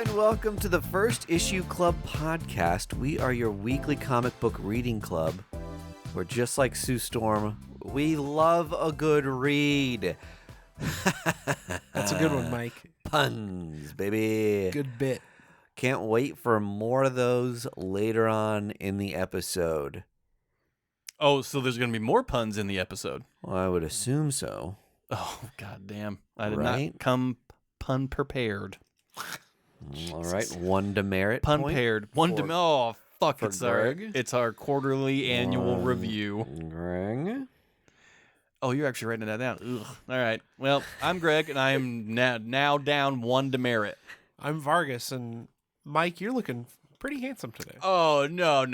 and welcome to the First Issue Club podcast. We are your weekly comic book reading club, where just like Sue Storm, we love a good read. That's a good one, Mike. Puns, baby. Good bit. Can't wait for more of those later on in the episode. Oh, so there's going to be more puns in the episode. Well, I would assume so. Oh, goddamn. I did Right? not come pun prepared. All right, one demerit Pun point paired. Oh, fuck. It's our quarterly annual review. Greg. Oh, you're actually writing that down. Ugh. All right. Well, I'm Greg, and I am now down one demerit. I'm Vargas, and Mike, you're looking pretty handsome today. Oh, no.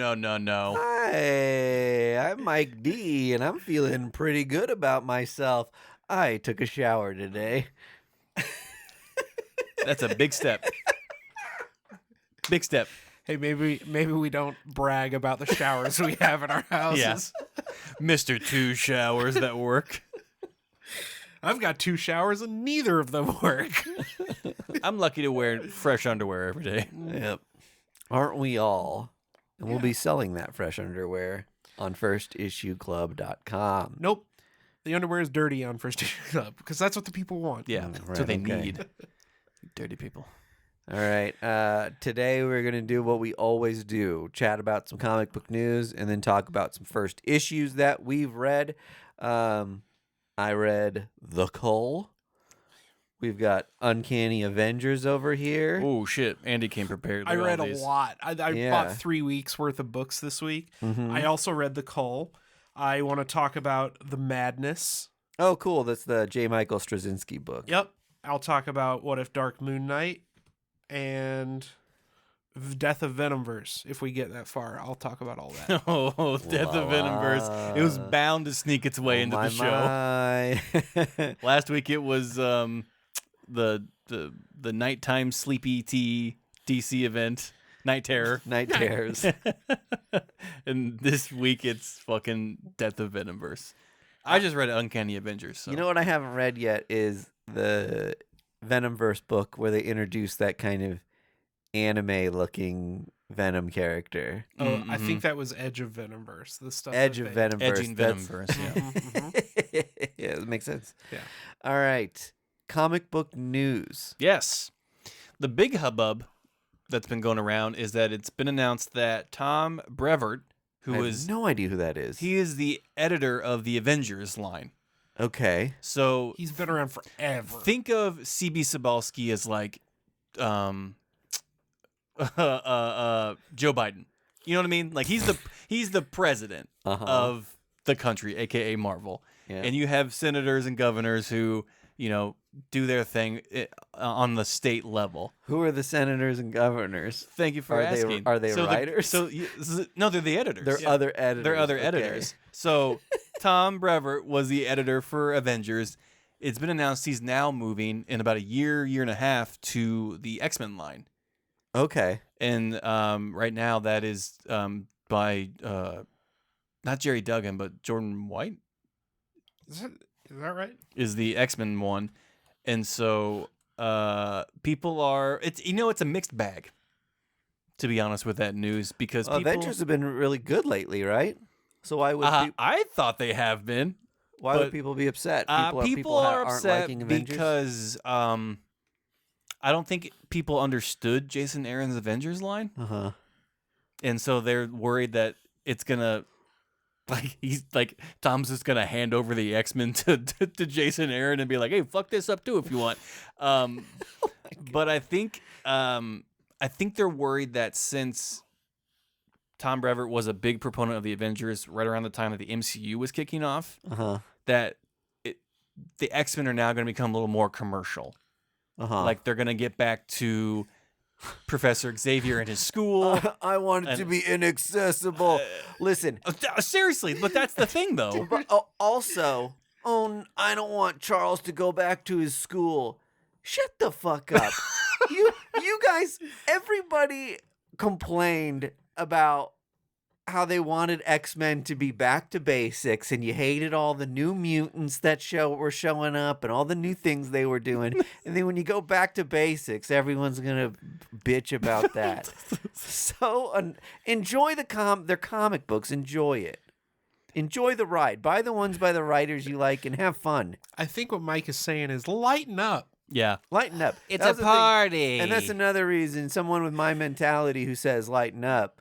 Hi, I'm Mike D, and I'm feeling pretty good about myself. I took a shower today. That's a big step. Big step. Hey, maybe we don't brag about the showers we have in our houses. Yeah. Mr. Two Showers that work. I've got 2 showers, and neither of them work. I'm lucky to wear fresh underwear every day. Yep. Aren't we all? And we'll be selling that fresh underwear on firstissueclub.com. Nope. The underwear is dirty on First Issue Club, because that's what the people want. Yeah, Right, that's what they okay. need. Dirty people. All right. Today we're going to do what we always do. Chat about some comic book news and then talk about some first issues that we've read. I read The Cull. We've got Uncanny Avengers over here. Oh, shit. Andy came prepared. I Look at read all a these. lot. I Yeah. bought 3 weeks worth of books this week. Mhm. I also read The Cull. I want to talk about The Madness. Oh, cool. That's the J. Michael Straczynski book. Yep. I'll talk about What If Dark Moon Knight and Death of Venomverse. If we get that far, I'll talk about all that. Oh, Death of Venomverse. It was bound to sneak its way into the show. show. Last week it was the nighttime sleepy tea DC event, Night Terror. Night Terrors. And this week it's fucking Death of Venomverse. I just read Uncanny Avengers. So. You know what I haven't read yet is the Venomverse book where they introduce that kind of anime-looking Venom character. Oh, I think that was Edge of Venomverse. The stuff. Edge of Venomverse. Edging Venomverse, yeah. Yeah, that makes sense. Yeah. All right. Comic book news. Yes. The big hubbub that's been going around is that it's been announced that Tom Brevoort, I have no idea who that is. he is the editor of the Avengers line. Okay. So He's been around forever. think of C.B. Cebulski as like Joe Biden. You know what I mean? Like he's the president of the country, aka Marvel. Yeah. And you have senators and governors who, do their thing on the state level. Who are the senators and governors? Thank you for asking. Are they writers? No, they're the editors. They're other editors. They're other Okay. editors. So Tom Brevoort was the editor for Avengers. It's been announced he's now moving in about a year and a half to the X-Men line. Okay. And right now that is by not Jerry Duggan, but Jordan White Is that right? is the X-Men one. And so people are it's a mixed bag, to be honest with that news, because people Avengers have been really good lately, right? So why would I thought they have been. why would people be upset? People are aren't upset liking Avengers because I don't think people understood Jason Aaron's Avengers line, and so they're worried that it's gonna Tom's just gonna hand over the X-Men to Jason Aaron and be like, hey, fuck this up too if you want. But I think they're worried that since Tom Brevoort was a big proponent of the Avengers right around the time that the MCU was kicking off, that the X-Men are now going to become a little more commercial. Like they're going to get back to Professor Xavier and his school. I want it to be inaccessible. Listen. Seriously, but that's the thing, though. But also, I don't want Charles to go back to his school. Shut the fuck up. You guys, everybody complained about how they wanted X-Men to be back to basics, and you hated all the new mutants that were showing up and all the new things they were doing. And then when you go back to basics, everyone's gonna bitch about that. So enjoy their comic books. Enjoy it. Enjoy the ride. Buy the ones by the writers you like and have fun. I think what Mike is saying is lighten up. Yeah. Lighten up. It's That was a the thing. party. And that's another reason someone with my mentality who says lighten up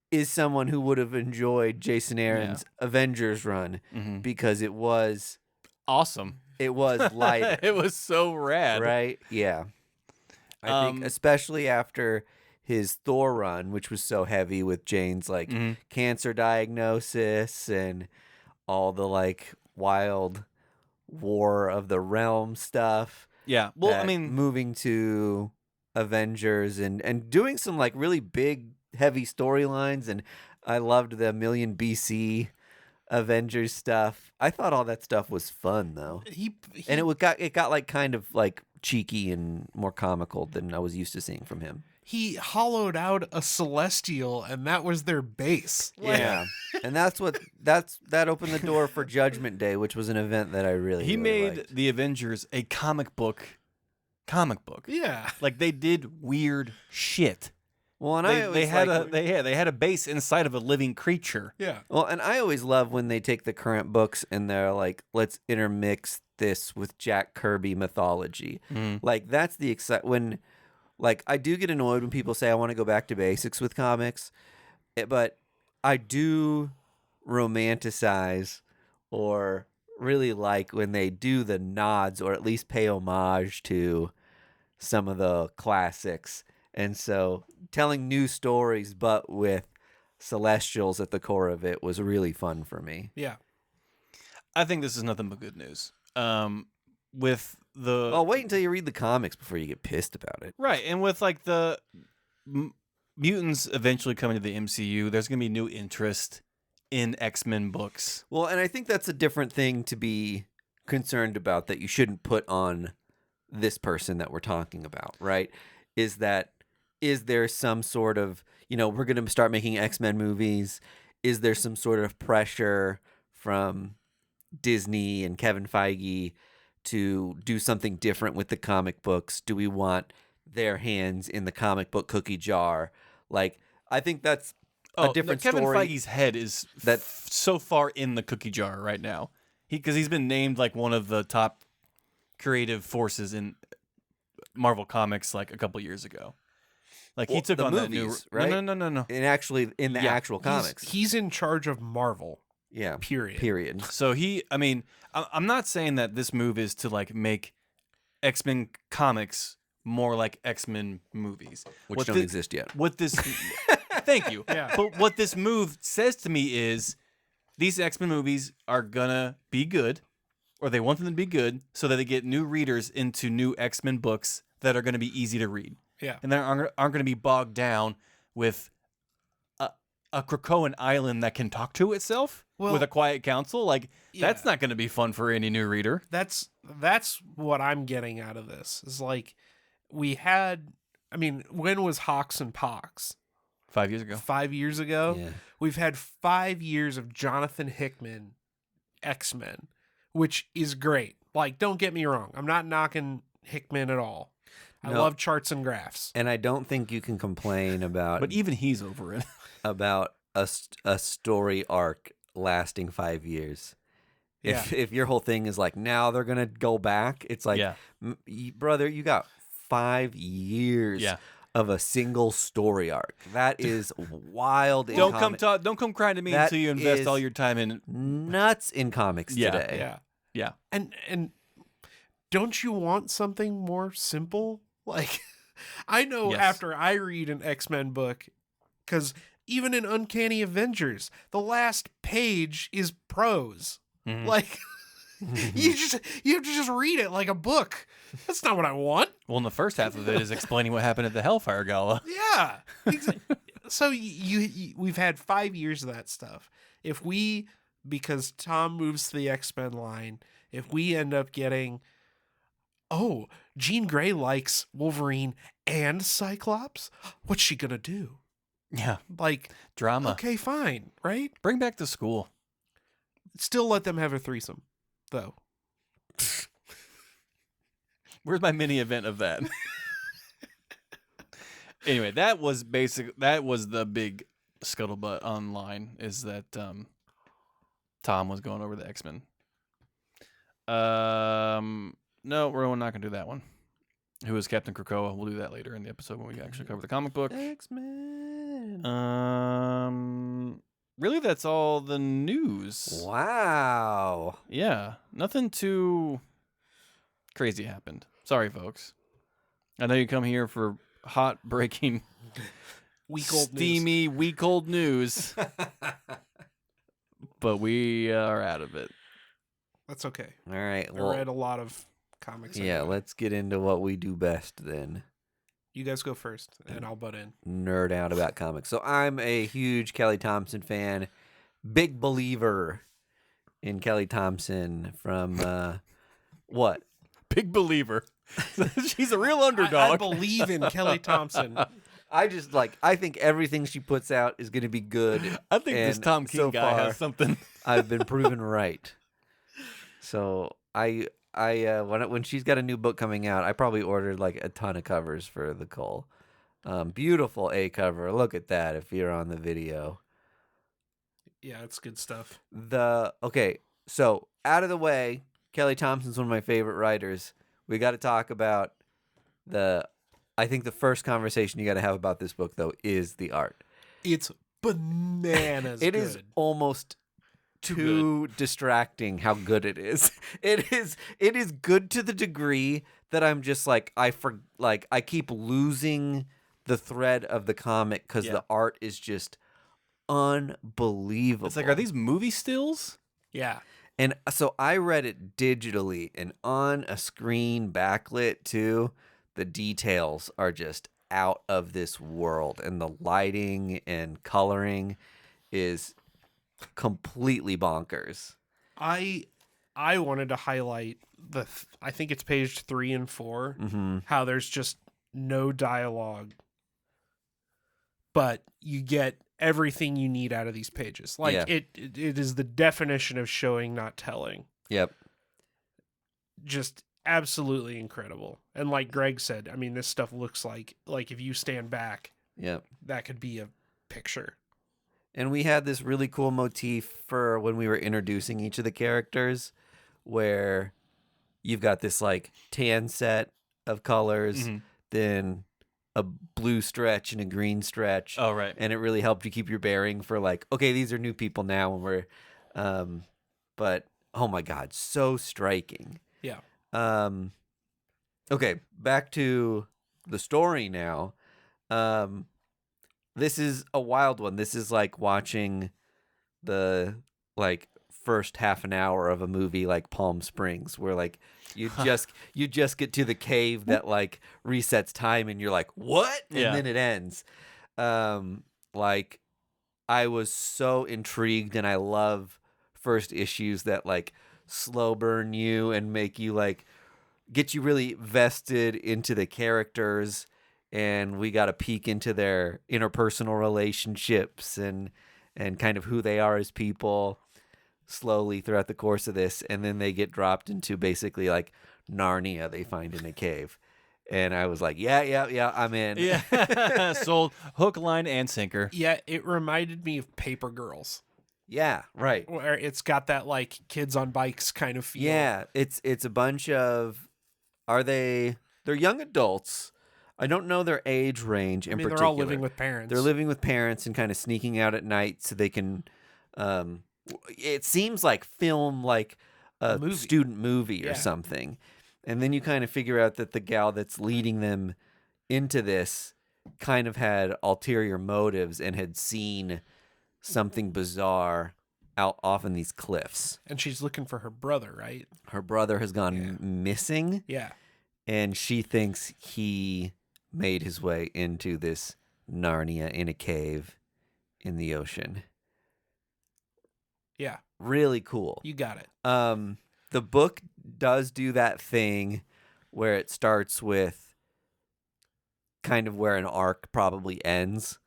is someone who would have enjoyed Jason Aaron's Avengers run because it was awesome. It was light. It was so rad. Right? Yeah. I think especially after his Thor run, which was so heavy with Jane's like cancer diagnosis and all the like wild War of the Realm stuff. Yeah. Well, I mean, moving to Avengers and doing some like really big heavy storylines, and I loved the Million BC Avengers stuff. I thought all that stuff was fun though. And it got like kind of like cheeky and more comical than I was used to seeing from him. He hollowed out a Celestial, and that was their base. Yeah. And that opened the door for Judgment Day, which was an event that I really made liked. the Avengers a comic book. Yeah. Like they did weird shit. Well, and they had a base inside of a living creature. Yeah. Well, and I always love when they take the current books and they're like, let's intermix this with Jack Kirby mythology. Like that's the when like I do get annoyed when people say I want to go back to basics with comics, but I do romanticize or really like when they do the nods or at least pay homage to some of the classics. And so telling new stories, but with Celestials at the core of it, was really fun for me. Yeah. I think this is nothing but good news. With the Oh, wait until you read the comics before you get pissed about it. right, and with like the mutants eventually coming to the MCU, there's going to be new interest in X-Men books. Well, and I think that's a different thing to be concerned about that you shouldn't put on this person that we're talking about, right? Is there some sort of, we're going to start making X-Men movies. Is there some sort of pressure from Disney and Kevin Feige to do something different with the comic books? Do we want their hands in the comic book cookie jar? Like, I think that's a different Kevin story. Feige's head is so far in the cookie jar right now. Because he's been named like one of the top creative forces in Marvel Comics like a couple years ago. Like he took the on movies, that new right? No. And actually in the actual comics. He's in charge of Marvel. Yeah. Period. So I'm not saying that this move is to like make X-Men comics more like X-Men movies, Which don't exist yet. What this thank you. Yeah. But what this move says to me is these X-Men movies are gonna be good, or they want them to be good, so that they get new readers into new X-Men books that are gonna be easy to read. Yeah. And they aren't going to be bogged down with a Krakoan island that can talk to itself with a quiet council. Like, that's not going to be fun for any new reader. That's what I'm getting out of this. Is like when was Hawks and Pox? 5 years ago. 5 years ago? Yeah. We've had 5 years of Jonathan Hickman X-Men, which is great. Like, don't get me wrong. I'm not knocking Hickman at all. I love charts and graphs. And I don't think you can complain about But even he's over it. about a story arc lasting 5 years. If your whole thing is like, now they're going to go back, it's like, brother, you got 5 years of a single story arc. That is wild. Don't come crying to me until you invest all your time in nuts in comics today. Yeah. And don't you want something more simple? Like, I know after I read an X-Men book, because even in Uncanny Avengers, the last page is prose. Like, you have to just read it like a book. That's not what I want. Well, and the first half of it is explaining what happened at the Hellfire Gala. Yeah. So we've had 5 years of that stuff. If because Tom moves to the X-Men line, if we end up getting, Jean Grey likes Wolverine and Cyclops, what's she gonna do? Yeah. Like, Drama. okay, fine, right? Bring back the school. Still let them have a threesome, though. Where's my mini event of that? Anyway, that was the big scuttlebutt online, is that Tom was going over the X-Men. No, we're not gonna do that one. Who is Captain Krakoa? We'll do that later in the episode when we actually cover the comic book. X-Men. Really, that's all the news. Wow. Yeah, nothing too crazy happened. Sorry, folks. I know you come here for hot breaking, steamy, week-old news, but we are out of it. That's okay. All right. I read a lot of comics. Yeah, anyway. let's get into what we do best then. You guys go first, and I'll butt in. Nerd out about comics. So I'm a huge Kelly Thompson fan. Big believer in Kelly Thompson from what? Big believer. She's a real underdog. I believe in Kelly Thompson. I think everything she puts out is going to be good. I think this Tom King guy has something. I've been proven right. So when she's got a new book coming out, I probably ordered like a ton of covers for the Cull. Beautiful A cover. Look at that if you're on the video. Yeah, it's good stuff. Okay, so out of the way, Kelly Thompson's one of my favorite writers. We got to talk about I think the first conversation you got to have about this book, though, is the art. It's bananas. It is almost too distracting how good it is. It is good to the degree that I'm just like I keep losing the thread of the comic because the art is just unbelievable. It's like, are these movie stills? Yeah. And so I read it digitally and on a screen backlit too. The details are just out of this world, and the lighting and coloring is completely bonkers. I wanted to highlight I think it's page 3 and 4, how there's just no dialogue, but you get everything you need out of these pages. Like it is the definition of showing, not telling. Yep. Just absolutely incredible. And like Greg said, I mean, this stuff looks like if you stand back, that could be a picture. And we had this really cool motif for when we were introducing each of the characters, where you've got this like tan set of colors, then a blue stretch and a green stretch. Oh, right. And it really helped you keep your bearing for like, okay, these are new people now, and we're but oh my God, so striking. Yeah. Okay, back to the story now. This is a wild one. This is like watching the like first half an hour of a movie like Palm Springs, where like you just get to the cave that like resets time, and you're like, what? And then it ends. Like I was so intrigued, and I love first issues that like slow burn you and make you like get you really vested into the characters. And we got a peek into their interpersonal relationships and kind of who they are as people slowly throughout the course of this. And then they get dropped into basically like Narnia they find in a cave. And I was like, yeah, I'm in. Yeah. Sold hook, line, and sinker. Yeah, it reminded me of Paper Girls. Yeah, right. Where it's got that like kids on bikes kind of feel. Yeah, it's a bunch of they're young adults. I don't know their age range in particular. They're all living with parents. They're living with parents and kind of sneaking out at night so they can it seems like film like a student movie or something. And then you kind of figure out that the gal that's leading them into this kind of had ulterior motives and had seen something bizarre out off in these cliffs. And she's looking for her brother, right? Her brother has gone missing. Yeah. And she thinks he made his way into this Narnia in a cave in the ocean. Yeah. Really cool. You got it. The book does do that thing where it starts with kind of where an arc probably ends,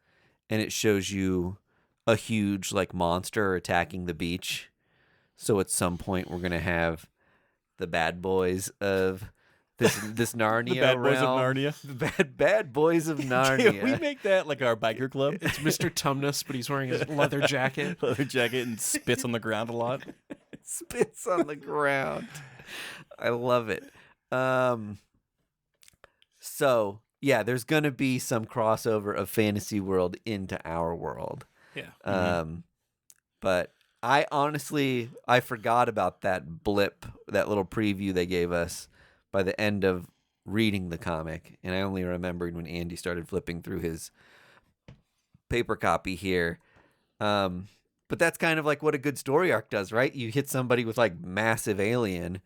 and it shows you a huge like monster attacking the beach. So at some point we're gonna have the bad boys of this Narnia The bad boys of realm. Narnia. The bad boys of Narnia. Can we make that like our biker club? It's Mr. Tumnus, but he's wearing his leather jacket. Leather jacket and spits on the ground a lot. Spits on the ground. I love it. So yeah, there's gonna be some crossover of fantasy world into our world. Yeah. But I honestly forgot about that blip, that little preview they gave us by the end of reading the comic, and I only remembered when Andy started flipping through his paper copy here. But that's kind of like what a good story arc does, right? You hit somebody with like massive alien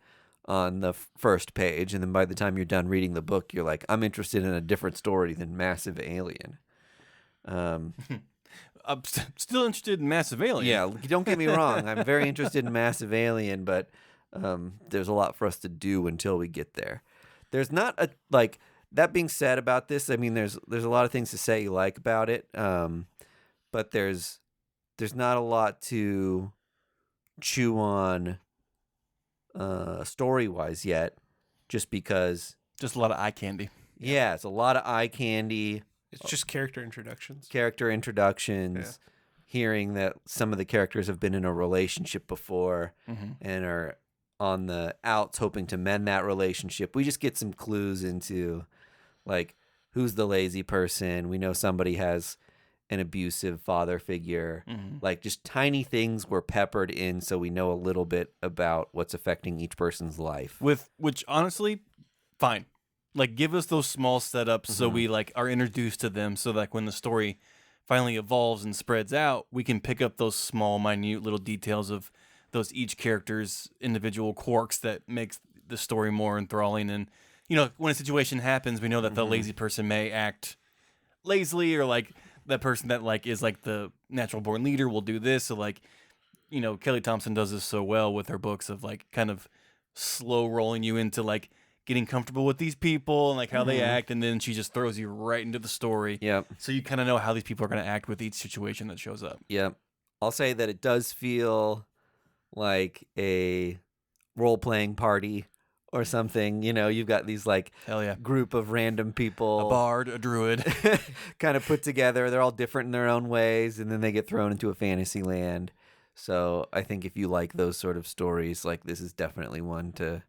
on the first page, and then by the time you're done reading the book, you're like, I'm interested in a different story than massive alien. I'm still interested in Massive Alien. Yeah, don't get me wrong. I'm very interested in Massive Alien, but there's a lot for us to do until we get there. There's not a like that being said about this. I mean, there's a lot of things to say you like about it, but there's not a lot to chew on story wise yet, just because. Just a lot of eye candy. Yeah, it's a lot of eye candy. It's just character introductions. Hearing that some of the characters have been in a relationship before and are on the outs hoping to mend that relationship. We just get some clues into like who's the lazy person. We know somebody has an abusive father figure. Like just tiny things were peppered in so we know a little bit about what's affecting each person's life. Which honestly, fine. Like, give us those small setups so we like are introduced to them. So like when the story finally evolves and spreads out, we can pick up those small, minute little details of those each character's individual quirks that makes the story more enthralling. And you know, when a situation happens, we know that the lazy person may act lazily, or like that person that like is like the natural born leader will do this. So like, you know, Kelly Thompson does this so well with her books of like kind of slow rolling you into like getting comfortable with these people and like how they act, and then she just throws you right into the story. Yep. So you kind of know how these people are going to act with each situation that shows up. Yep. I'll say that it does feel like a role-playing party or something. You know, you've got these like Hell yeah. group of random people, A bard, a druid. kind of put together. They're all different in their own ways, and then they get thrown into a fantasy land. So I think if you like those sort of stories, like this is definitely one to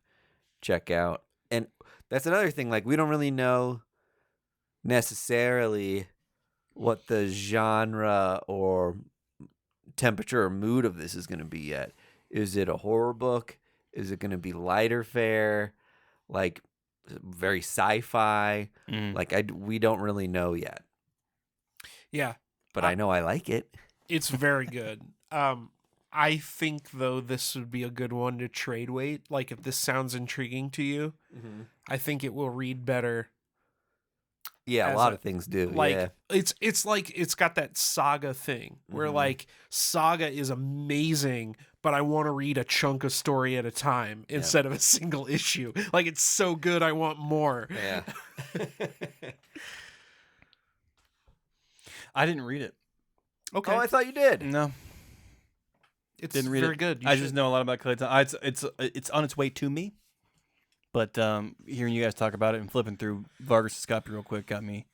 check out. And that's another thing, like we don't really know necessarily what the genre or temperature or mood of this is going to be yet. Is it a horror book? Is it going to be lighter fare? Like very sci-fi? Like we don't really know yet. Yeah. But I know I like it. It's very good. I think, though, this would be a good one to trade weight. Like, if this sounds intriguing to you, I think it will read better. Yeah, a lot of things do. Like, yeah. it's like it's got that Saga thing where, like, Saga is amazing, but I want to read a chunk of story at a time instead of a single issue. Like, it's so good, I want more. Yeah. I didn't read it. Okay. Oh, I thought you did. No. It's Didn't read very it. good. I just know a lot about Kelly Thompson. It's on its way to me. But hearing you guys talk about it and flipping through Vargas' copy real quick got me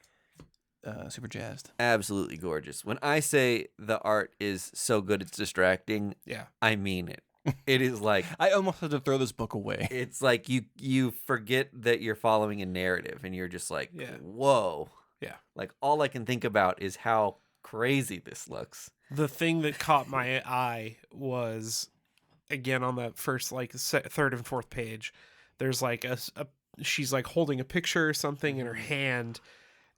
super jazzed. Absolutely gorgeous. When I say the art is so good it's distracting, I mean it. It is like I almost had to throw this book away. It's like you forget that you're following a narrative and you're just like, whoa. Yeah. Like all I can think about is how crazy this looks. The thing that caught my eye was, again, on the first, like, third and fourth page, there's, like, she's, like, holding a picture or something in her hand,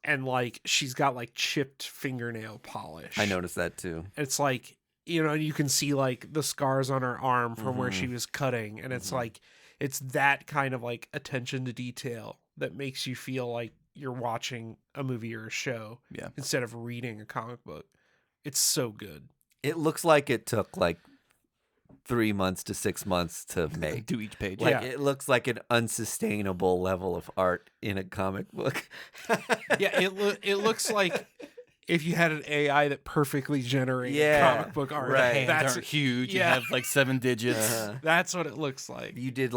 and, like, she's got, like, chipped fingernail polish. I noticed that, too. It's, like, you know, you can see, like, the scars on her arm from where she was cutting, and it's, like, it's that kind of, like, attention to detail that makes you feel like you're watching a movie or a show instead of reading a comic book. It's so good. It looks like it took like 3 months to 6 months to make. Do each page. Like it looks like an unsustainable level of art in a comic book. Yeah, it looks like if you had an AI that perfectly generated comic book art. right. Hands That's aren't huge. yeah. You have like 7 digits. That's what it looks like. You did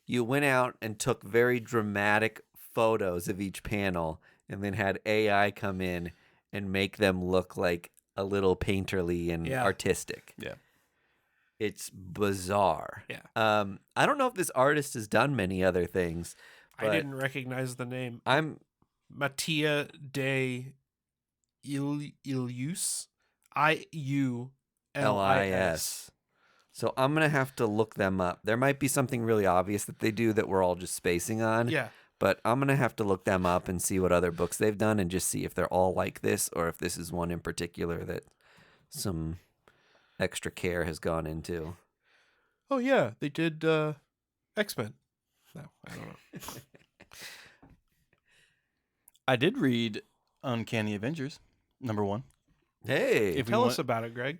you went out and took very dramatic photos of each panel and then had AI come in and make them look like a little painterly and artistic. Yeah. It's bizarre. Yeah. I don't know if this artist has done many other things. I didn't recognize the name. I'm Mattia de Ilius. IULIS. So I'm going to have to look them up. There might be something really obvious that they do that we're all just spacing on. Yeah. But I'm going to have to look them up and see what other books they've done and just see if they're all like this or if this is one in particular that some extra care has gone into. Oh, yeah. They did X-Men. No, I don't know. I did read Uncanny Avengers, #1. Hey, Tell us about it, Greg.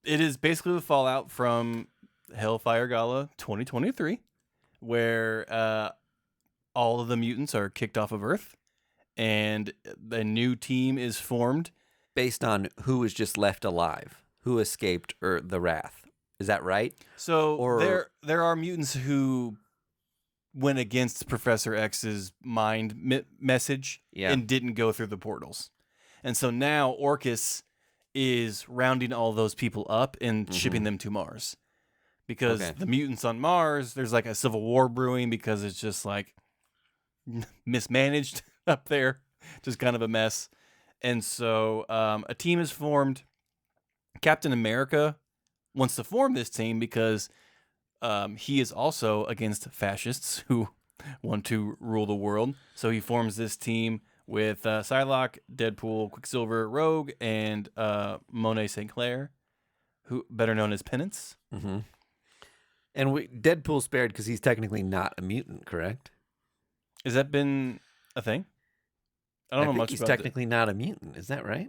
It is basically the fallout from Hellfire Gala 2023, where all of the mutants are kicked off of Earth, and a new team is formed. based on who was just left alive, who escaped the wrath. Is that right? So there are mutants who went against Professor X's mind message and didn't go through the portals. And so now Orcus is rounding all those people up and shipping them to Mars. Because the mutants on Mars, there's like a civil war brewing because it's just like mismanaged up there. Just kind of a mess. And so a team is formed. Captain America wants to form this team because he is also against fascists who want to rule the world. So he forms this team with Psylocke, Deadpool, Quicksilver, Rogue, and Monet St. Clair, who better known as Penance. Mm-hmm. And Deadpool spared because he's technically not a mutant, correct? Has that been a thing? I don't know much he's about technically not a mutant. Is that right?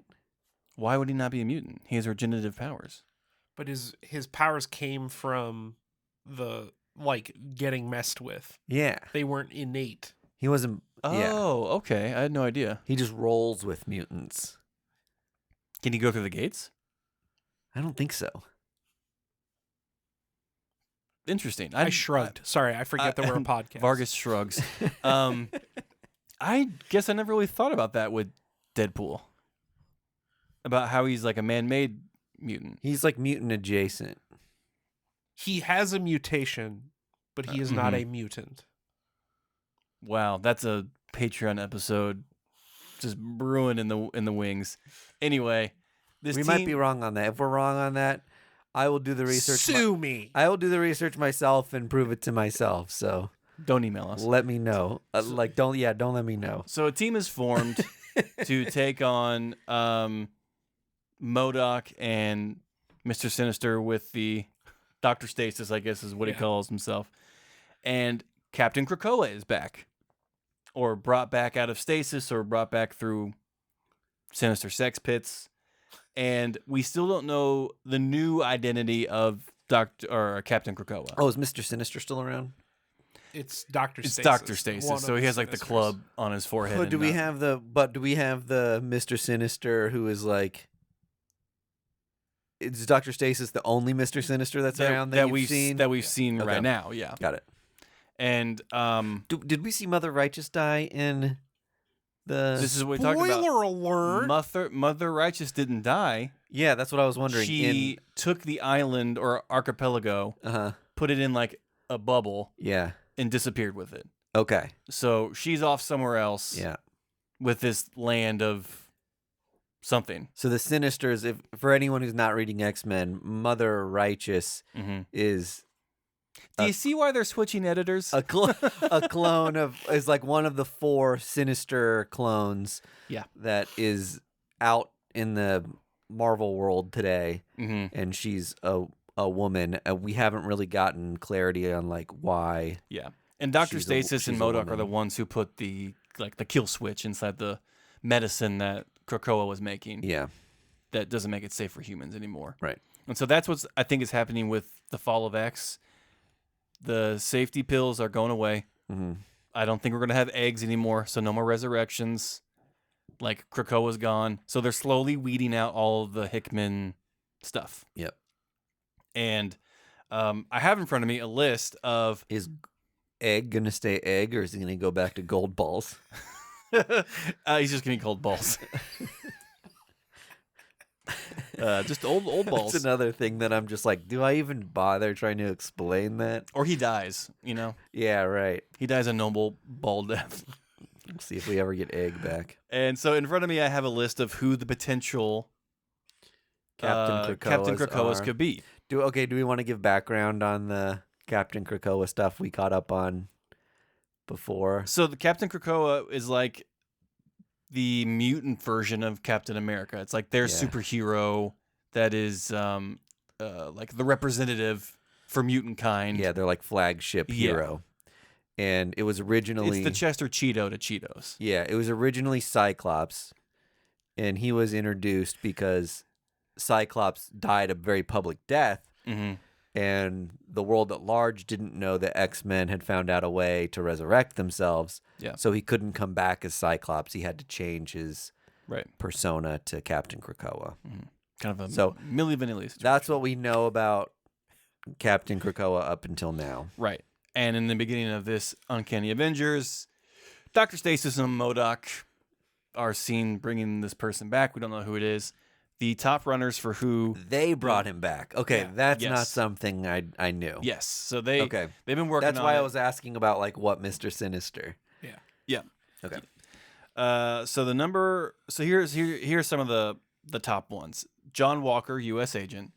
Why would he not be a mutant? He has regenerative powers. But his powers came from the getting messed with. Yeah. They weren't innate. He wasn't. Oh, okay. I had no idea. He just rolls with mutants. Can he go through the gates? I don't think so. Interesting. I shrugged. Sorry, I forget that we're a podcast. Vargas shrugs. I guess I never really thought about that with Deadpool. About how he's like a man-made mutant. He's like mutant adjacent. He has a mutation, but he is not a mutant. Wow, that's a Patreon episode just brewing in the wings. Anyway, we might be wrong on that. If we're wrong on that, I will do the research. Sue me. I will do the research myself and prove it to myself. So don't email us. Let me know. Don't let me know. So a team is formed to take on MODOK and Mr. Sinister with the Dr. Stasis, I guess is what he calls himself. And Captain Krakoa is back. Or brought back out of stasis or brought back through Sinister Sex Pits. And we still don't know the new identity of Captain Krakoa. Oh, is Mr. Sinister still around? It's Dr. Stasis. It's Dr. Stasis. So he has like the club on his forehead. But do we have the Mr. Sinister who is like, is Dr. Stasis the only Mr. Sinister that's around that we've seen? That we've seen right now, yeah. Got it. And did we see Mother Righteous die in the? This is what we talked about. Spoiler alert! Mother Righteous didn't die. Yeah, that's what I was wondering. She took the island or archipelago, put it in like a bubble, and disappeared with it. Okay. So she's off somewhere else. Yeah. With this land of something. So the Sinisters, for anyone who's not reading X-Men, Mother Righteous is. Do you see why they're switching editors? A clone is like one of the 4 Sinister clones. Yeah. That is out in the Marvel world today, and she's a woman. We haven't really gotten clarity on like why. Yeah. And Dr. Stasis and MODOK are the ones who put the kill switch inside the medicine that Krakoa was making. Yeah. That doesn't make it safe for humans anymore. Right. And so that's what I think is happening with the fall of X. The safety pills are going away. I don't think we're going to have eggs anymore, so no more resurrections. Like, Krakoa's gone. So they're slowly weeding out all of the Hickman stuff. Yep. And I have in front of me a list of... Is egg going to stay egg, or is he going to go back to gold balls? He's just going to be called balls. Just old balls. That's another thing that I'm just like, do I even bother trying to explain that? Or he dies, you know? Yeah, right. He dies a noble ball death. Let's see if we ever get egg back. And so in front of me, I have a list of who the potential Captain Krakoa's could be. Do we want to give background on the Captain Krakoa stuff we caught up on before? So the Captain Krakoa is like the mutant version of Captain America. It's like their superhero that is like the representative for mutant kind. Yeah, they're like flagship hero. And it was originally... It's the Chester Cheeto to Cheetos. Yeah, it was originally Cyclops. And he was introduced because Cyclops died a very public death. Mm-hmm. And the world at large didn't know that X-Men had found out a way to resurrect themselves. Yeah. So he couldn't come back as Cyclops. He had to change his right persona to Captain Krakoa. Mm-hmm. Kind of a Milli Vanilli situation. That's what we know about Captain Krakoa up until now. Right. And in the beginning of this Uncanny Avengers, Dr. Stasis and MODOK are seen bringing this person back. We don't know who it is. The top runners for who... They brought him back. Okay, Yeah. that's Yes. not something I knew. Yes. So they've been working That's on why it. I was asking about like what Mr. Sinister. Yeah. Okay. So the number... So here's some of the top ones. John Walker, U.S. agent.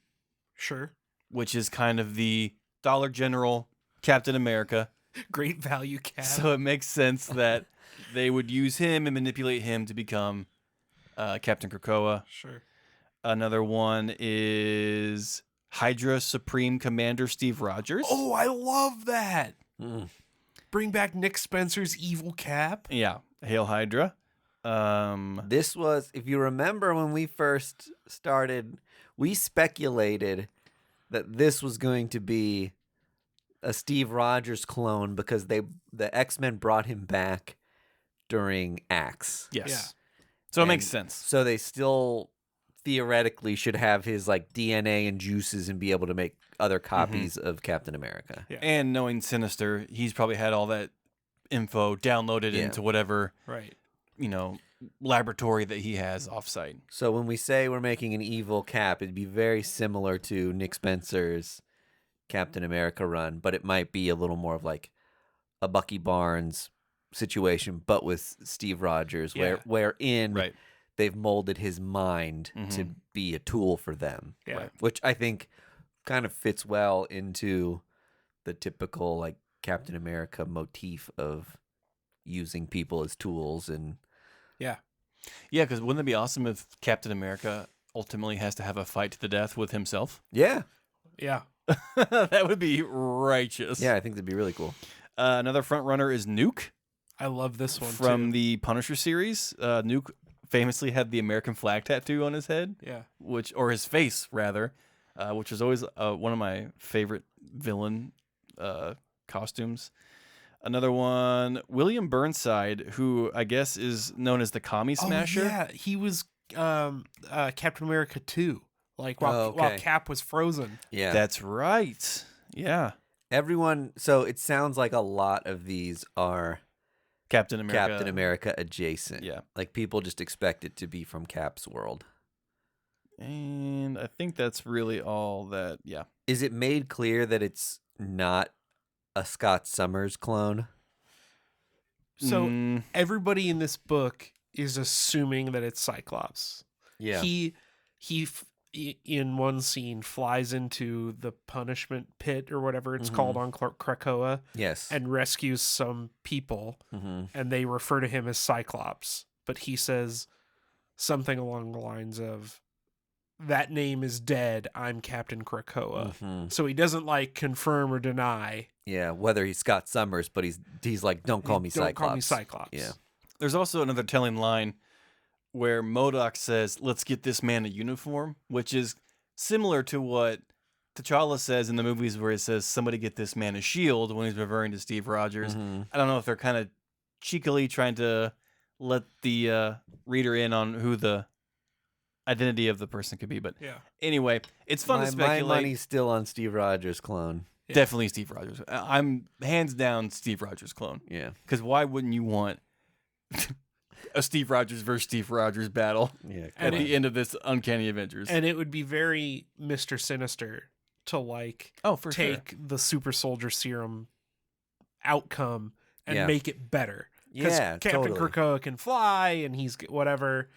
Sure. Which is kind of the Dollar General Captain America. Great value cap. So it makes sense that they would use him and manipulate him to become Captain Krakoa. Sure. Another one is Hydra Supreme Commander Steve Rogers. Oh, I love that. Mm. Bring back Nick Spencer's evil cap. Yeah. Hail Hydra. This was, if you remember when we first started, we speculated that this was going to be a Steve Rogers clone because the X-Men brought him back during Axe. Yes. Yeah. So it makes sense. So they still theoretically should have his like DNA and juices and be able to make other copies of Captain America. Yeah. And knowing Sinister, he's probably had all that info downloaded into whatever, Right. Laboratory that he has offsite. So when we say we're making an evil Cap, it'd be very similar to Nick Spencer's Captain America run, but it might be a little more of like a Bucky Barnes situation, but with Steve Rogers, wherein they've molded his mind to be a tool for them. Yeah. Right. Which I think kind of fits well into the typical like Captain America motif of using people as tools. And Yeah, because wouldn't it be awesome if Captain America ultimately has to have a fight to the death with himself? yeah, That would be righteous. I think that'd be really cool. Another front runner is Nuke I love this one from too. the Punisher series. Nuke famously had the American flag tattoo on his head, Yeah. or his face rather, which was always one of my favorite villain costumes. Another one, William Burnside, who I guess is known as the Commie Smasher. Oh, yeah, he was Captain America 2. Like while Cap was frozen. Yeah, That's right. Yeah. everyone. So it sounds like a lot of these are Captain America adjacent. Yeah. Like people just expect it to be from Cap's world. And I think that's really all that, yeah. Is it made clear that it's not a Scott Summers clone? So everybody in this book is assuming that it's Cyclops. Yeah. He in one scene flies into the punishment pit or whatever it's called on Krakoa Yes. and rescues some people, and they refer to him as Cyclops. But he says something along the lines of, "That name is dead. I'm Captain Krakoa." So he doesn't like confirm or deny. Yeah, whether he's Scott Summers, but he's like, don't call me Cyclops. Don't call me Cyclops. Yeah. There's also another telling line where MODOK says, "Let's get this man a uniform," which is similar to T'Challa says in the movies where it says somebody get this man a shield when he's referring to Steve Rogers. I don't know if they're kind of cheekily trying to let the reader in on who the identity of the person could be, but anyway, it's fun to speculate. My money's still on Steve Rogers clone. Definitely Steve Rogers. I'm hands down Steve Rogers clone. Yeah, because why wouldn't you want a Steve Rogers versus Steve Rogers battle at the end of this Uncanny Avengers? And it would be very Mr. Sinister to like take the super soldier serum outcome and make it better. Because Captain Krakoa can fly and he's whatever.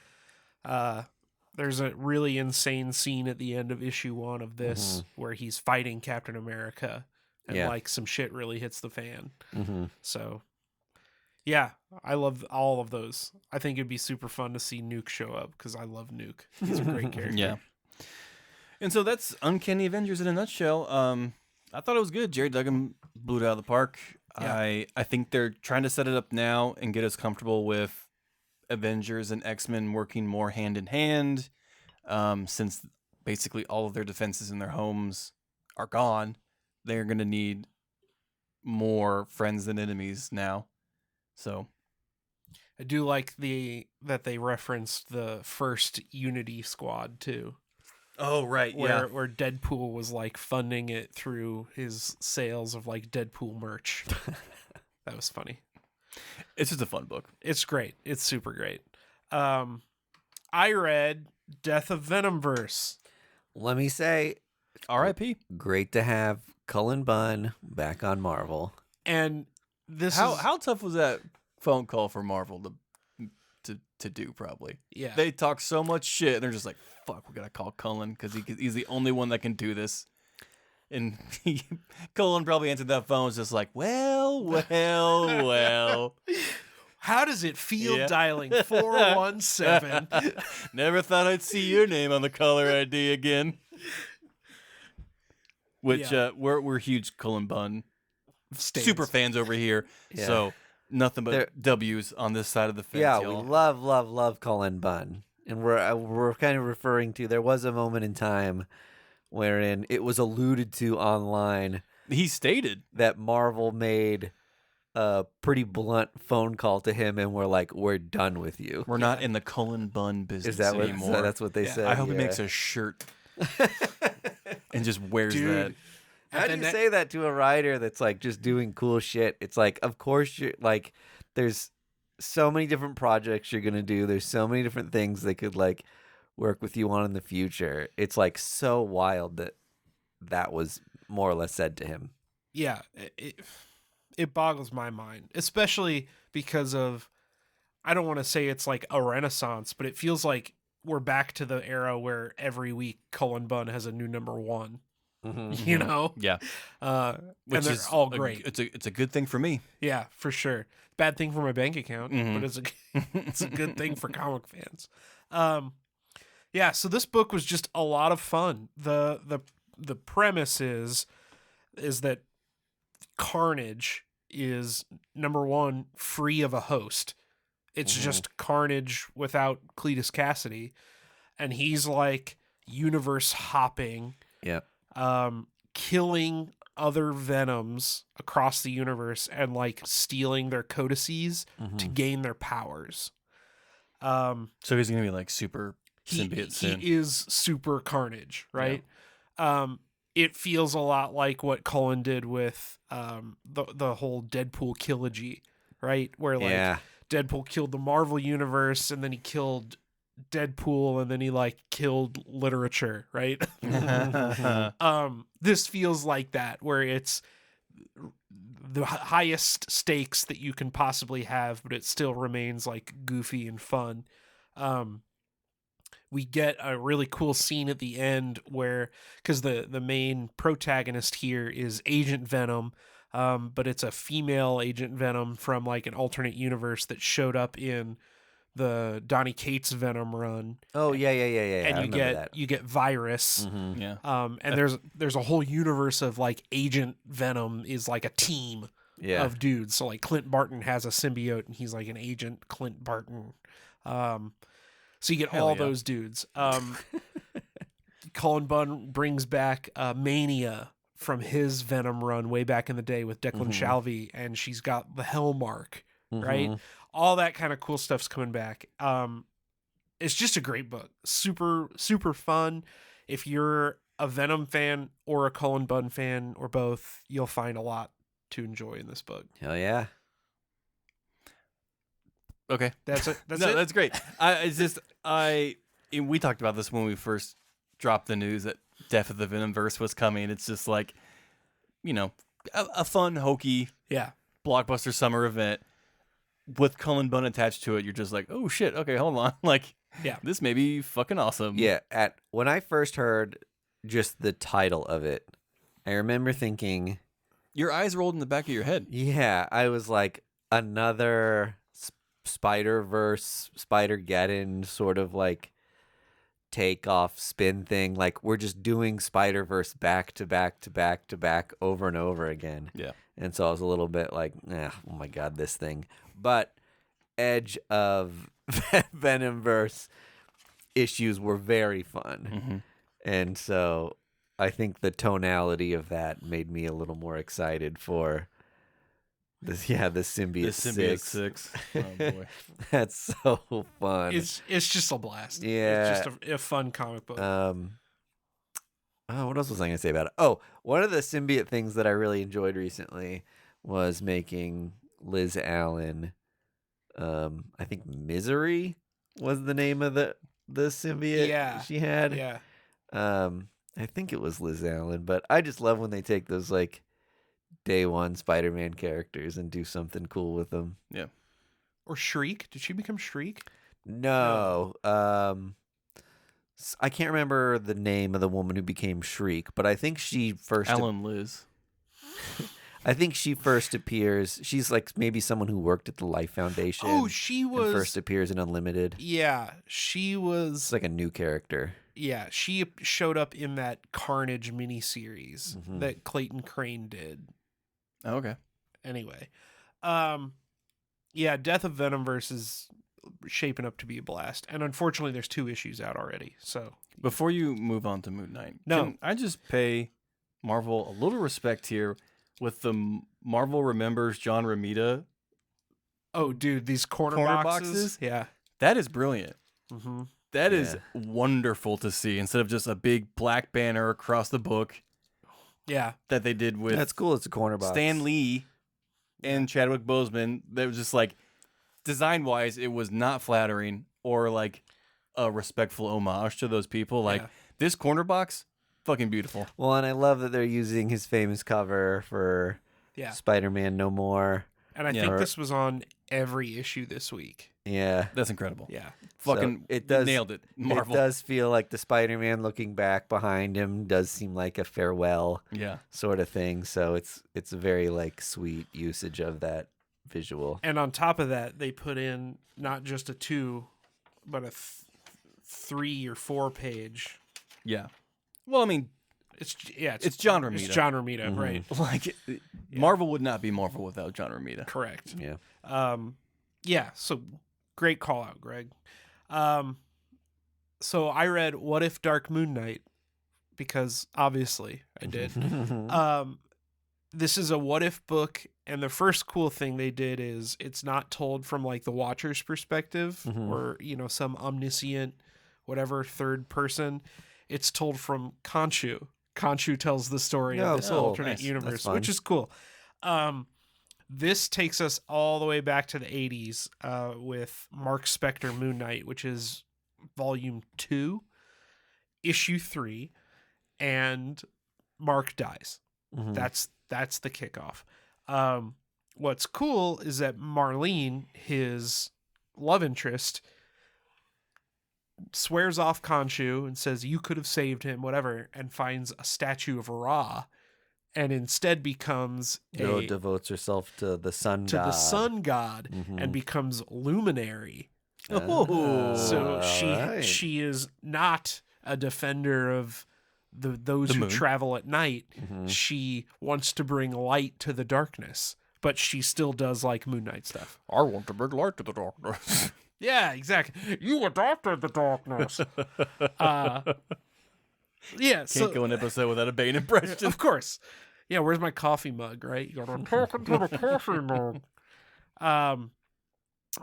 There's a really insane scene at the end of issue 1 of this where he's fighting Captain America and like some shit really hits the fan. So yeah, I love all of those. I think it'd be super fun to see Nuke show up because I love Nuke. He's a great character. Yeah. And so that's Uncanny Avengers in a nutshell. I thought it was good. Jerry Duggan blew it out of the park. Yeah. I think they're trying to set it up now and get us comfortable with Avengers and X-Men working more hand in hand, since basically all of their defenses in their homes are gone. They're going to need more friends than enemies now. So I do like that they referenced the first Unity Squad too. Oh, right. Where Deadpool was like funding it through his sales of like Deadpool merch. That was funny. It's just a fun book. It's great. It's super great. I read Death of Venomverse. Let me say, R.I.P. Great to have Cullen Bunn back on Marvel. And this how tough was that phone call for Marvel to do? Probably. Yeah. They talk so much shit, and they're just like, "Fuck, we gotta call Cullen because he's the only one that can do this." And Cullen probably answered that phone was just like, well. How does it feel dialing 417? Never thought I'd see your name on the caller ID again. Which we're huge Cullen Bunn super fans over here. Yeah. So nothing but W's on this side of the fence. Yeah, y'all. We love Cullen Bunn. And we're kind of referring to, there was a moment in time wherein it was alluded to online. He stated that Marvel made a pretty blunt phone call to him and we're like, we're done with you. We're not in the Cullen Bunn business anymore. That's what they said. I hope he makes a shirt and just wears that. How do you say that to a writer that's like just doing cool shit? It's like, of course you're like, there's so many different projects you're going to do. There's so many different things they could like work with you on in the future. It's like so wild that was more or less said to him. Yeah. It boggles my mind, especially because of, I don't want to say it's like a renaissance, but it feels like we're back to the era where every week Cullen Bunn has a new #1. You know? Yeah. Which is all great. It's a good thing for me. Yeah, for sure. Bad thing for my bank account, but it's a good thing for comic fans. Yeah, so this book was just a lot of fun. The premise is that Carnage is #1 free of a host. It's just Carnage without Cletus Cassidy, and he's like universe hopping. Yeah. Killing other Venoms across the universe and like stealing their codices to gain their powers. So he's gonna be like super symbiote soon. He is super Carnage, right? Yeah. It feels a lot like what Cullen did with the whole Deadpool trilogy, right? Where like Deadpool killed the Marvel universe and then he killed Deadpool and then he like killed literature, right? This feels like that, where it's the highest stakes that you can possibly have, but it still remains like goofy and fun. We get a really cool scene at the end where, because the main protagonist here is Agent Venom, but it's a female Agent Venom from like an alternate universe that showed up in the Donny Cates Venom run. Oh yeah. And you get Virus. Yeah. And there's a whole universe of like Agent Venom is like a team of dudes. So like Clint Barton has a symbiote and he's like an Agent Clint Barton. So you get all those dudes. Cullen Bunn brings back Mania from his Venom run way back in the day with Declan Shalvey, and she's got the Hellmark, right? All that kind of cool stuff's coming back. It's just a great book. Super, super fun. If you're a Venom fan or a Cullen Bunn fan or both, you'll find a lot to enjoy in this book. Hell yeah. Okay. That's it. That's no, it. That's great. We talked about this when we first dropped the news that Death of the Venomverse was coming. It's just like, a fun, hokey, blockbuster summer event with Cullen Bunn attached to it. You're just like, oh shit. Okay, hold on. Like, this may be fucking awesome. Yeah. When I first heard just the title of it, I remember thinking, your eyes rolled in the back of your head. Yeah, I was like, another Spider-Verse, Spider-Geddon sort of like take-off spin thing. Like, we're just doing Spider-Verse back to back to back to back over and over again. Yeah. And so I was a little bit like, oh my God, this thing. But Edge of Venomverse issues were very fun. And so I think the tonality of that made me a little more excited for this. Yeah, the Symbiote 6. Oh boy, that's so fun. It's just a blast. Yeah, it's just a fun comic book. What else was I gonna say about it? Oh, one of the symbiote things that I really enjoyed recently was making Liz Allen. I think Misery was the name of the symbiote she had. Yeah. I think it was Liz Allen, but I just love when they take those like day one Spider-Man characters and do something cool with them. Yeah. Or Shriek. Did she become Shriek? No. I can't remember the name of the woman who became Shriek, but I think she first Liz. I think she first appears. She's like maybe someone who worked at the Life Foundation. Oh, she was and first appears in Unlimited. Yeah, she was. It's like a new character. Yeah, she showed up in that Carnage miniseries that Clayton Crane did. Oh, okay. Anyway, Death of Venomverse is shaping up to be a blast, and unfortunately, there's 2 issues out already. So before you move on to Moon Knight, can I just pay Marvel a little respect here with the Marvel Remembers John Romita. Oh, dude, these corner boxes. Yeah, that is brilliant. That Yeah. is wonderful to see instead of just a big black banner across the book. Yeah, that they did with that's cool. It's a corner box. Stan Lee and Chadwick Boseman. That was just like design wise, it was not flattering or like a respectful homage to those people. Like this corner box, fucking beautiful. Well, and I love that they're using his famous cover for Spider-Man No More. And I think this was on every issue this week. Yeah. That's incredible. Yeah. Fucking nailed it. Marvel. It does feel like the Spider-Man looking back behind him does seem like a farewell sort of thing. So it's a very like sweet usage of that visual. And on top of that, they put in not just a 2, but a 3 or 4 page. Yeah. Well, I mean, it's John Romita. It's John Romita, right? Like Marvel would not be Marvel without John Romita. Correct. Yeah. So great call out, Greg. So I read What If Dark Moon Knight because obviously I did. This is a what if book, and the first cool thing they did is it's not told from like the Watcher's perspective or some omniscient whatever third person. It's told from Khonshu. Khonshu tells the story of this alternate universe, which is cool. This takes us all the way back to the 80s with Mark Spector Moon Knight, which is volume 2, issue 3, and Mark dies. That's the kickoff. What's cool is that Marlene, his love interest, swears off Khonshu and says, you could have saved him, whatever, and finds a statue of Ra, and instead becomes devotes herself to the sun god. And becomes Luminary. So she is not a defender of those who travel at night. She wants to bring light to the darkness, but she still does like Moon Knight stuff. I want to bring light to the darkness. Yeah, exactly. You adopted the darkness. Yeah, Can't go an episode without a Bane impression. of course. Yeah, where's my coffee mug, right? You gotta talk into the coffee mug.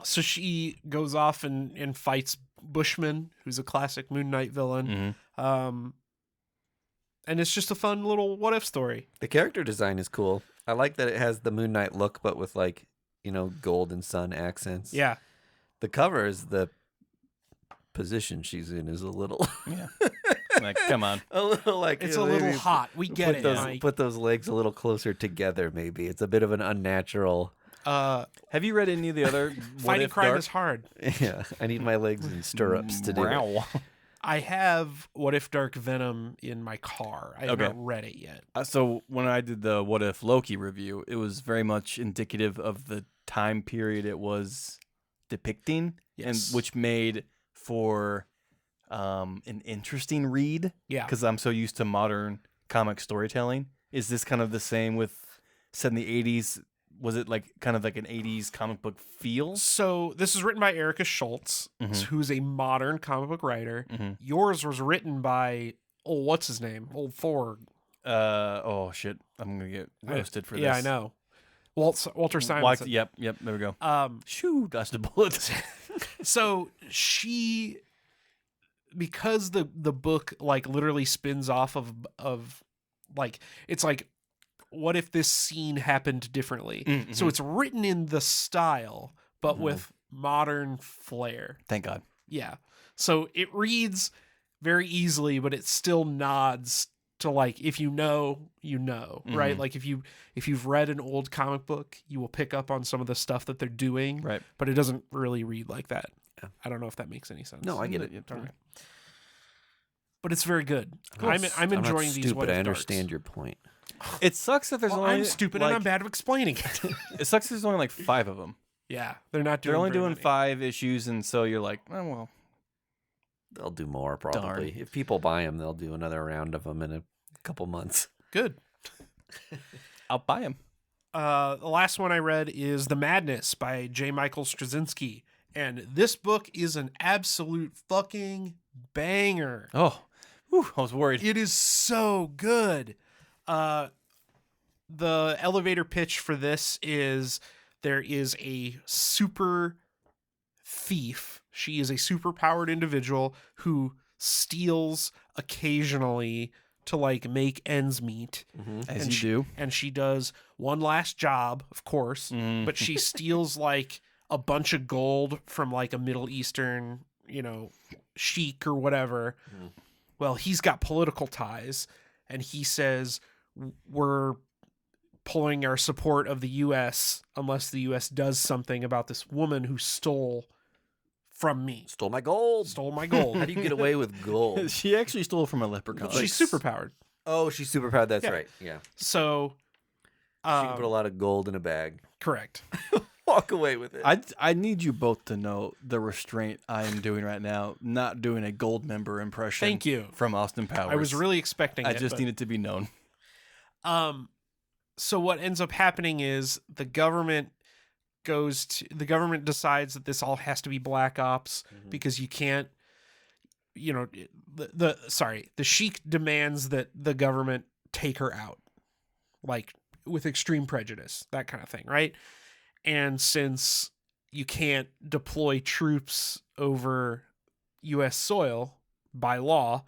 So she goes off and fights Bushman, who's a classic Moon Knight villain. Mm-hmm. And it's just a fun little what if story. The character design is cool. I like that it has the Moon Knight look, but with like, gold and sun accents. Yeah. The cover is the position she's in is a little Yeah. Like, come on. a little like It's a little hot. We get it. Mike. Put those legs a little closer together, maybe. It's a bit of an unnatural. Have you read any of the other Fighting crime is hard. Yeah, I need my legs in stirrups to do it. I have What If Dark Venom in my car. I have not read it yet. So when I did the What If Loki review, it was very much indicative of the time period it was depicting, and which made for an interesting read. Yeah, because I'm so used to modern comic storytelling. Is this kind of the same with set in the 80s? Was it like kind of like an 80s comic book feel? So this is written by Erica Schultz, who's a modern comic book writer. Yours was written by what's his name? Old Thor. Oh shit! I'm gonna get roasted for this. Yeah, I know. Walter Simonson. Yep. There we go. Shoo! Dodged the bullets. So she, because the book like literally spins off of like it's like, what if this scene happened differently? Mm-hmm. So it's written in the style, but with modern flair. Thank God. Yeah. So it reads very easily, but it still nods to like, if you know, right? Like if you've read an old comic book, you will pick up on some of the stuff that they're doing, right? But it doesn't really read like that. Yeah. I don't know if that makes any sense. No, I get it. All right. But it's very good. Cool. I'm enjoying not these. Stupid. What If I understand darks. your point. It sucks that there's only. I'm stupid and I'm bad at explaining it. It sucks that there's only like 5 of them. Yeah, they're not doing. They're only very doing many. 5 issues, and so you're like, oh well. They'll do more probably. Darn. If people buy them, they'll do another round of them in a couple months. Good. I'll buy them. The last one I read is The Madness by J. Michael Straczynski, and this book is an absolute fucking banger. Oh, whew, I was worried. It is so good. The elevator pitch for this is there is a super thief. She is a super powered individual who steals occasionally to like make ends meet. As you do. And she does one last job, of course, but she steals like a bunch of gold from like a Middle Eastern, sheik or whatever. Well, he's got political ties, and he says, we're pulling our support of the U.S. unless the U.S. does something about this woman who stole from me. Stole my gold. How do you get away with gold? She actually stole from a leprechaun. She's superpowered. Oh, she's super proud. That's Yeah. right. Yeah. So, She can put a lot of gold in a bag. correct. Walk away with it. I need you both to know the restraint I am doing right now, not doing a gold member impression. Thank you. From Austin Powers. I was really expecting I it. just need it to be known. So what ends up happening is the government decides that this all has to be black ops because you can't, the sheik demands that the government take her out, like with extreme prejudice, that kind of thing, right? And since you can't deploy troops over U.S. soil by law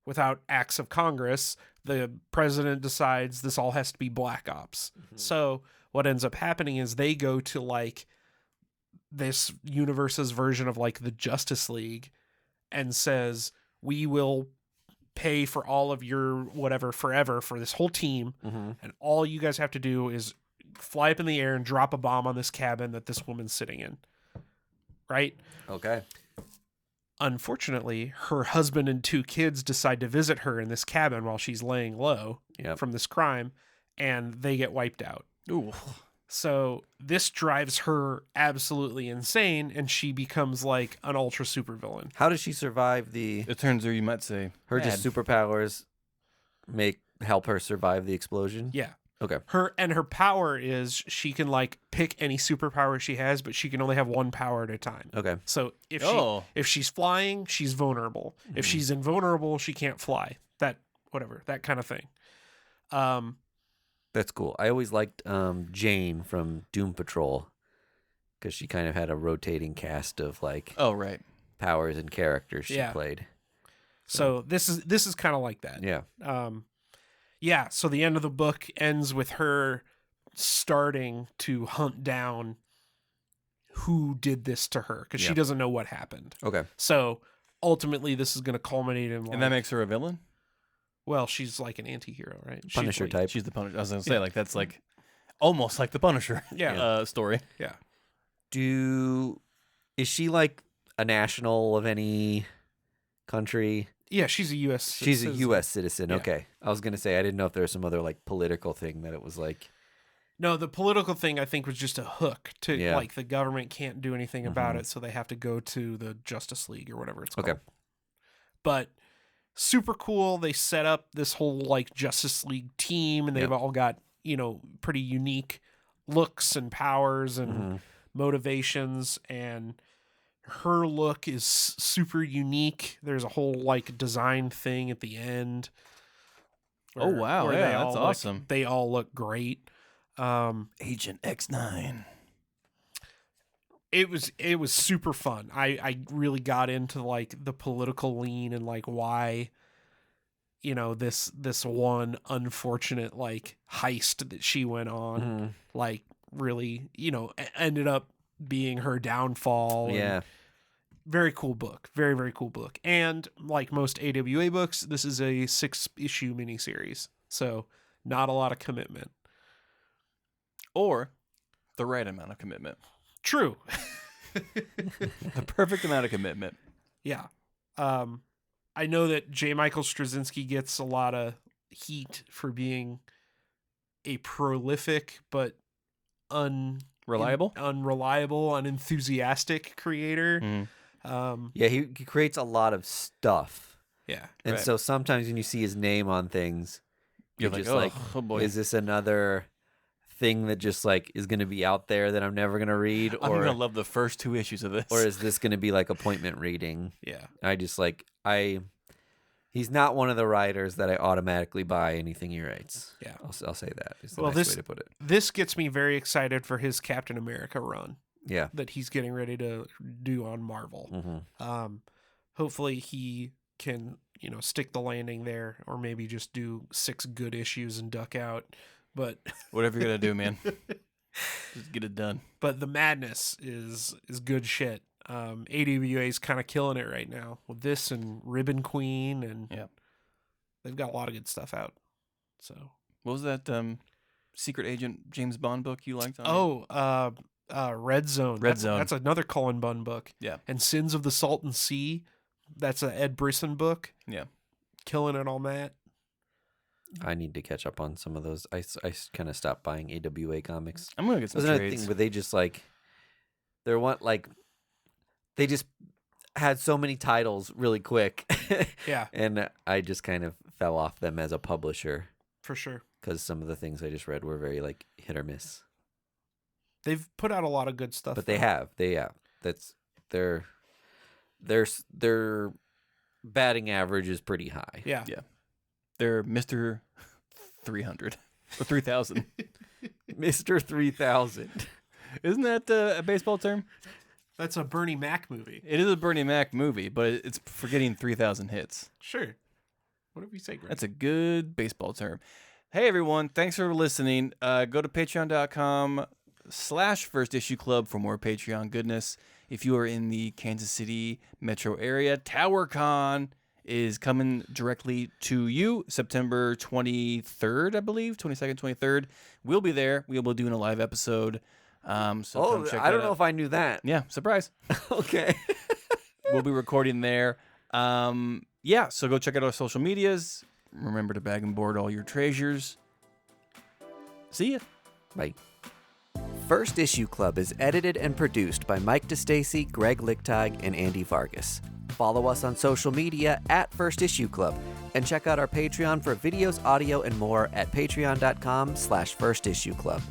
without acts of Congress, the president decides this all has to be black ops. So what ends up happening is they go to like this universe's version of like the Justice League and says, we will pay for all of your whatever forever for this whole team. And all you guys have to do is fly up in the air and drop a bomb on this cabin that this woman's sitting in. Right? Okay. Unfortunately, her husband and 2 kids decide to visit her in this cabin while she's laying low from this crime, and they get wiped out. Ooh. So this drives her absolutely insane, and she becomes like an ultra supervillain. How does she survive It turns her, you might say, her mad. just superpowers help her survive the explosion? Yeah. Okay. Her power is she can like pick any superpower she has, but she can only have one power at a time. Okay. So if she's flying, she's vulnerable. If she's invulnerable, she can't fly. that kind of thing. That's cool. I always liked Jane from Doom Patrol because she kind of had a rotating cast of like powers and characters she played. So this is kind of like that. Yeah. So the end of the book ends with her starting to hunt down who did this to her because she doesn't know what happened. Okay. So ultimately, this is going to culminate in and that makes her a villain. Well, she's like an anti-hero, right? Punisher type. She's the Punisher. I was going to say like that's like almost like the Punisher. Story. Yeah. Is she like a national of any country? Yeah, she's a U.S. citizen. She's a U.S. citizen. Yeah. Okay. I was gonna say I didn't know if there was some other like political thing that it was like. No, the political thing I think was just a hook to like the government can't do anything about it, so they have to go to the Justice League or whatever it's called. Okay. But super cool. They set up this whole like Justice League team, and they've all got pretty unique looks and powers and motivations, and her look is super unique. There's a whole like design thing at the end. Oh wow, yeah, that's awesome. They all look great. Agent X9. It was super fun. I really got into like the political lean and like why this one unfortunate like heist that she went on like really ended up being her downfall. Yeah. Very cool book. Very, very cool book. And like most AWA books, this is a 6-issue miniseries. So not a lot of commitment. Or the right amount of commitment. True. The perfect amount of commitment. Yeah. I know that J. Michael Straczynski gets a lot of heat for being a prolific but unreliable, unenthusiastic creator. He creates a lot of stuff. Yeah. And so sometimes when you see his name on things, you're just like, oh boy, is this another thing that just like is going to be out there that I'm never going to read? I'm going to love the first 2 issues of this. Or is this going to be like appointment reading? Yeah. He's not one of the writers that I automatically buy anything he writes. Yeah. I'll say that. It's the nice way to put it. This gets me very excited for his Captain America run. Yeah. That he's getting ready to do on Marvel. Hopefully he can, stick the landing there, or maybe just do 6 good issues and duck out. But whatever you're gonna do, man, just get it done. But the madness is good shit. AWA is kind of killing it right now with this and Ribbon Queen, and they've got a lot of good stuff out. So what was that secret agent James Bond book you liked? Red Zone. That's another Cullen Bunn book. Yeah. And Sins of the Salton Sea. That's an Ed Brisson book. Yeah. Killing it on that. I need to catch up on some of those. I kind of stopped buying AWA comics. I'm gonna get some another trades. thing where they just like they just had so many titles really quick. Yeah. And I just kind of fell off them as a publisher. For sure. Because some of the things I just read were very like hit or miss. They've put out a lot of good stuff. But they have. That's their batting average is pretty high. Yeah. Yeah. They're Mr. 300 or 3000. Mr. 3000. Isn't that a baseball term? That's a Bernie Mac movie. It is a Bernie Mac movie, but it's for getting 3,000 hits. Sure. Whatever you say, Greg. That's a good baseball term. Hey, everyone. Thanks for listening. Go to patreon.com/First Issue Club for more Patreon goodness. If you are in the Kansas City metro area, TowerCon is coming directly to you September 23rd, I believe. 22nd, 23rd. We'll be there. We'll be doing a live episode. So I don't know if I knew that. Yeah, surprise. Okay. We'll be recording there. So go check out our social medias. Remember to bag and board all your treasures. See ya. Bye. First Issue Club is edited and produced by Mike DeStacy, Greg Lichtag, and Andy Vargas. Follow us on social media at First Issue Club, and check out our Patreon for videos, audio, and more at patreon.com/First Issue Club.